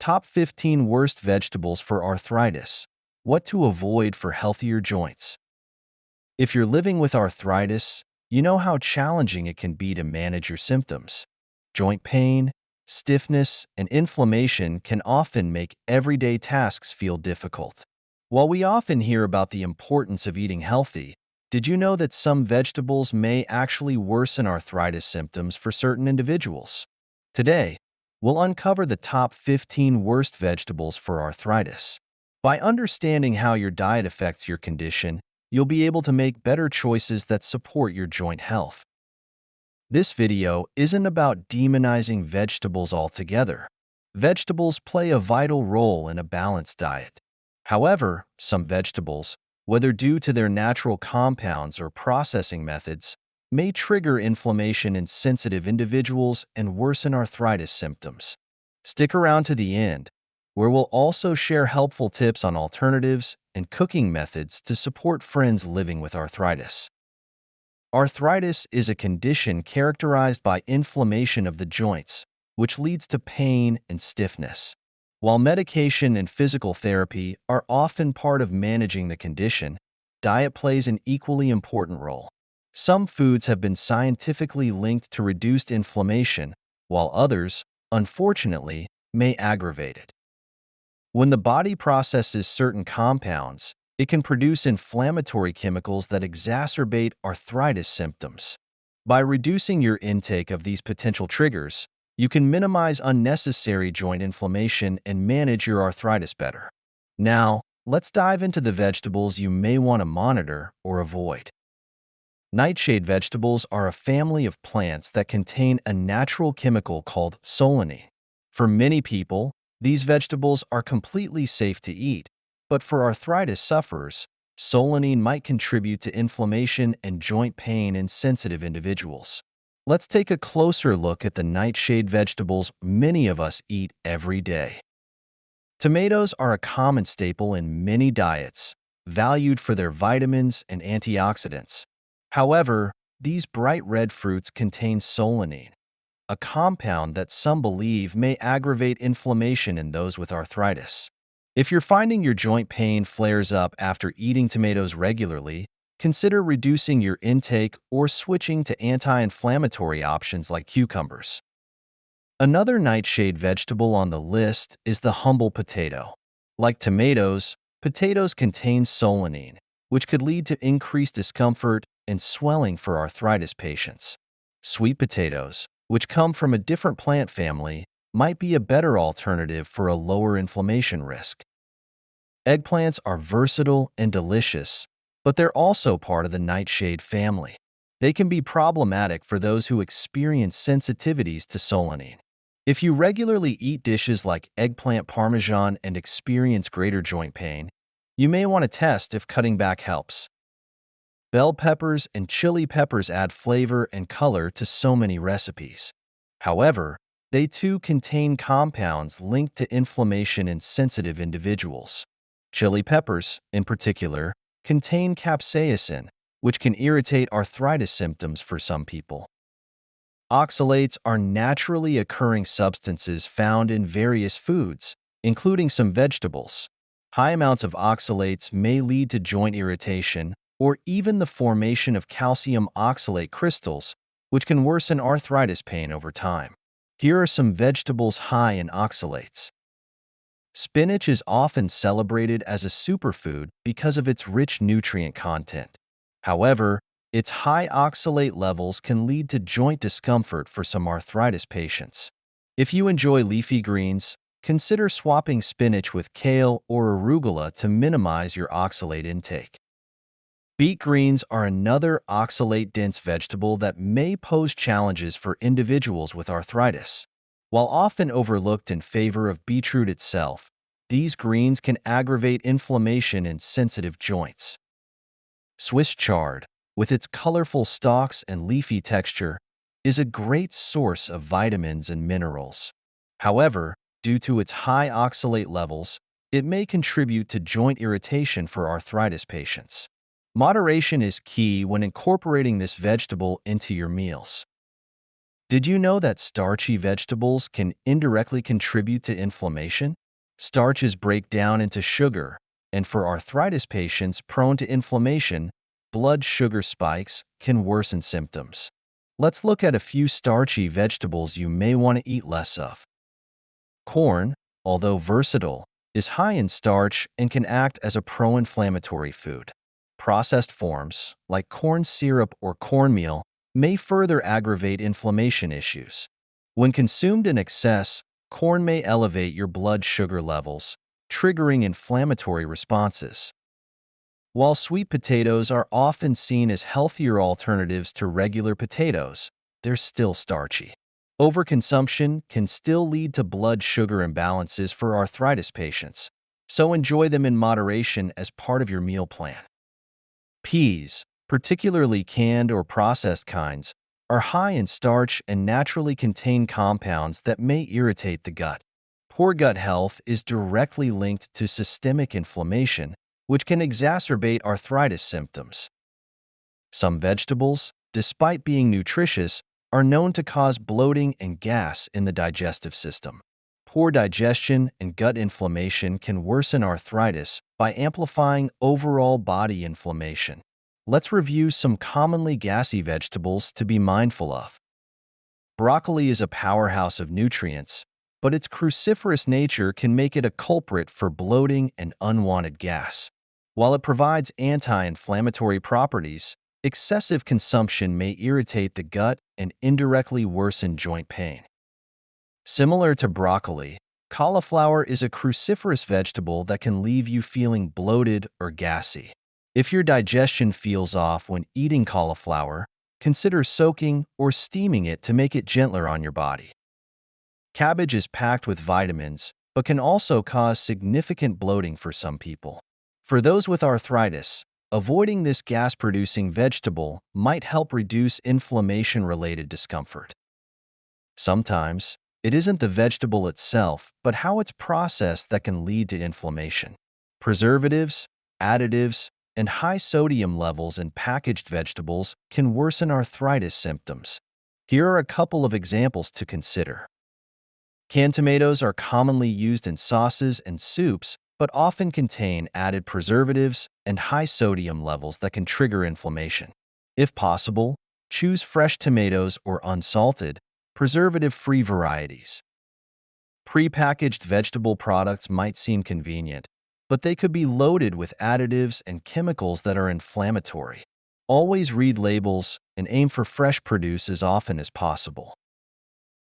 Top 15 worst vegetables for arthritis. What to avoid for healthier joints. If you're living with arthritis, you know how challenging it can be to manage your symptoms. Joint pain, stiffness, and inflammation can often make everyday tasks feel difficult. While we often hear about the importance of eating healthy, did you know that some vegetables may actually worsen arthritis symptoms for certain individuals? Today, we'll uncover the top 15 worst vegetables for arthritis. By understanding how your diet affects your condition, you'll be able to make better choices that support your joint health. This video isn't about demonizing vegetables altogether. Vegetables play a vital role in a balanced diet. However, some vegetables, whether due to their natural compounds or processing methods, may trigger inflammation in sensitive individuals and worsen arthritis symptoms. Stick around to the end, where we'll also share helpful tips on alternatives and cooking methods to support friends living with arthritis. Arthritis is a condition characterized by inflammation of the joints, which leads to pain and stiffness. While medication and physical therapy are often part of managing the condition, diet plays an equally important role. Some foods have been scientifically linked to reduced inflammation, while others, unfortunately, may aggravate it. When the body processes certain compounds, it can produce inflammatory chemicals that exacerbate arthritis symptoms. By reducing your intake of these potential triggers, you can minimize unnecessary joint inflammation and manage your arthritis better. Now, let's dive into the vegetables you may want to monitor or avoid. Nightshade vegetables are a family of plants that contain a natural chemical called solanine. For many people, these vegetables are completely safe to eat, but for arthritis sufferers, solanine might contribute to inflammation and joint pain in sensitive individuals. Let's take a closer look at the nightshade vegetables many of us eat every day. Tomatoes are a common staple in many diets, valued for their vitamins and antioxidants. However, these bright red fruits contain solanine, a compound that some believe may aggravate inflammation in those with arthritis. If you're finding your joint pain flares up after eating tomatoes regularly, consider reducing your intake or switching to anti-inflammatory options like cucumbers. Another nightshade vegetable on the list is the humble potato. Like tomatoes, potatoes contain solanine, which could lead to increased discomfort and swelling for arthritis patients. Sweet potatoes, which come from a different plant family, might be a better alternative for a lower inflammation risk. Eggplants are versatile and delicious, but they're also part of the nightshade family. They can be problematic for those who experience sensitivities to solanine. If you regularly eat dishes like eggplant parmesan and experience greater joint pain, you may want to test if cutting back helps. Bell peppers and chili peppers add flavor and color to so many recipes. However, they too contain compounds linked to inflammation in sensitive individuals. Chili peppers, in particular, contain capsaicin, which can irritate arthritis symptoms for some people. Oxalates are naturally occurring substances found in various foods, including some vegetables. High amounts of oxalates may lead to joint irritation or even the formation of calcium oxalate crystals, which can worsen arthritis pain over time. Here are some vegetables high in oxalates. Spinach is often celebrated as a superfood because of its rich nutrient content. However, its high oxalate levels can lead to joint discomfort for some arthritis patients. If you enjoy leafy greens, consider swapping spinach with kale or arugula to minimize your oxalate intake. Beet greens are another oxalate-dense vegetable that may pose challenges for individuals with arthritis. While often overlooked in favor of beetroot itself, these greens can aggravate inflammation in sensitive joints. Swiss chard, with its colorful stalks and leafy texture, is a great source of vitamins and minerals. However, due to its high oxalate levels, it may contribute to joint irritation for arthritis patients. Moderation is key when incorporating this vegetable into your meals. Did you know that starchy vegetables can indirectly contribute to inflammation? Starches break down into sugar, and for arthritis patients prone to inflammation, blood sugar spikes can worsen symptoms. Let's look at a few starchy vegetables you may want to eat less of. Corn, although versatile, is high in starch and can act as a pro-inflammatory food. Processed forms, like corn syrup or cornmeal, may further aggravate inflammation issues. When consumed in excess, corn may elevate your blood sugar levels, triggering inflammatory responses. While sweet potatoes are often seen as healthier alternatives to regular potatoes, they're still starchy. Overconsumption can still lead to blood sugar imbalances for arthritis patients, so enjoy them in moderation as part of your meal plan. Peas, particularly canned or processed kinds, are high in starch and naturally contain compounds that may irritate the gut. Poor gut health is directly linked to systemic inflammation, which can exacerbate arthritis symptoms. Some vegetables, despite being nutritious, are known to cause bloating and gas in the digestive system. Poor digestion and gut inflammation can worsen arthritis by amplifying overall body inflammation. Let's review some commonly gassy vegetables to be mindful of. Broccoli is a powerhouse of nutrients, but its cruciferous nature can make it a culprit for bloating and unwanted gas. While it provides anti-inflammatory properties, excessive consumption may irritate the gut and indirectly worsen joint pain. Similar to broccoli, cauliflower is a cruciferous vegetable that can leave you feeling bloated or gassy. If your digestion feels off when eating cauliflower, consider soaking or steaming it to make it gentler on your body. Cabbage is packed with vitamins, but can also cause significant bloating for some people. For those with arthritis, avoiding this gas-producing vegetable might help reduce inflammation-related discomfort. Sometimes, it isn't the vegetable itself, but how it's processed that can lead to inflammation. Preservatives, additives, and high sodium levels in packaged vegetables can worsen arthritis symptoms. Here are a couple of examples to consider. Canned tomatoes are commonly used in sauces and soups, but often contain added preservatives and high sodium levels that can trigger inflammation. If possible, choose fresh tomatoes or unsalted, preservative-free varieties. Pre-packaged vegetable products might seem convenient, but they could be loaded with additives and chemicals that are inflammatory. Always read labels and aim for fresh produce as often as possible.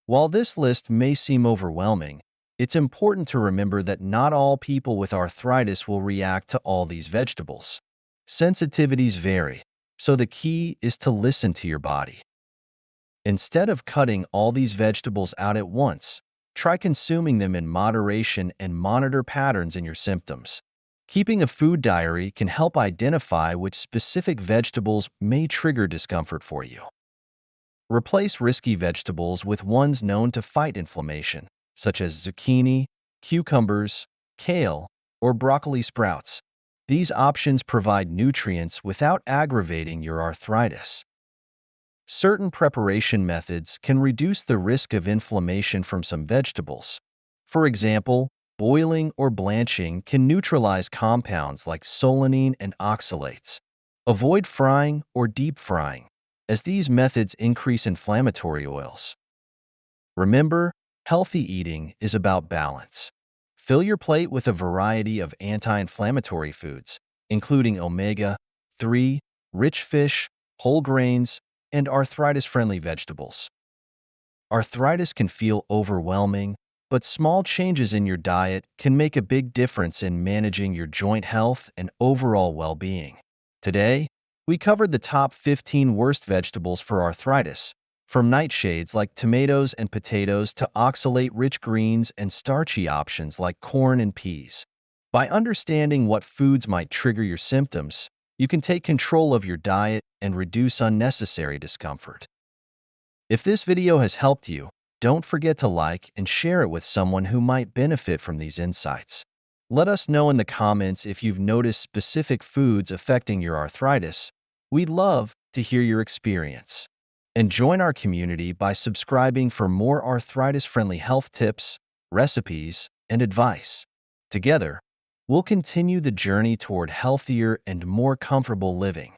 While this list may seem overwhelming, it's important to remember that not all people with arthritis will react to all these vegetables. Sensitivities vary, so the key is to listen to your body. Instead of cutting all these vegetables out at once, try consuming them in moderation and monitor patterns in your symptoms. Keeping a food diary can help identify which specific vegetables may trigger discomfort for you. Replace risky vegetables with ones known to fight inflammation, such as zucchini, cucumbers, kale, or broccoli sprouts. These options provide nutrients without aggravating your arthritis. Certain preparation methods can reduce the risk of inflammation from some vegetables. For example, boiling or blanching can neutralize compounds like solanine and oxalates. Avoid frying or deep frying, as these methods increase inflammatory oils. Remember, healthy eating is about balance. Fill your plate with a variety of anti-inflammatory foods, including omega-3, rich fish, whole grains, and arthritis-friendly vegetables. Arthritis can feel overwhelming, but small changes in your diet can make a big difference in managing your joint health and overall well-being. Today, we covered the top 15 worst vegetables for arthritis, from nightshades like tomatoes and potatoes to oxalate-rich greens and starchy options like corn and peas. By understanding what foods might trigger your symptoms, you can take control of your diet and reduce unnecessary discomfort. If this video has helped you, don't forget to like and share it with someone who might benefit from these insights. Let us know in the comments if you've noticed specific foods affecting your arthritis. We'd love to hear your experience. And join our community by subscribing for more arthritis-friendly health tips, recipes, and advice. Together, we'll continue the journey toward healthier and more comfortable living.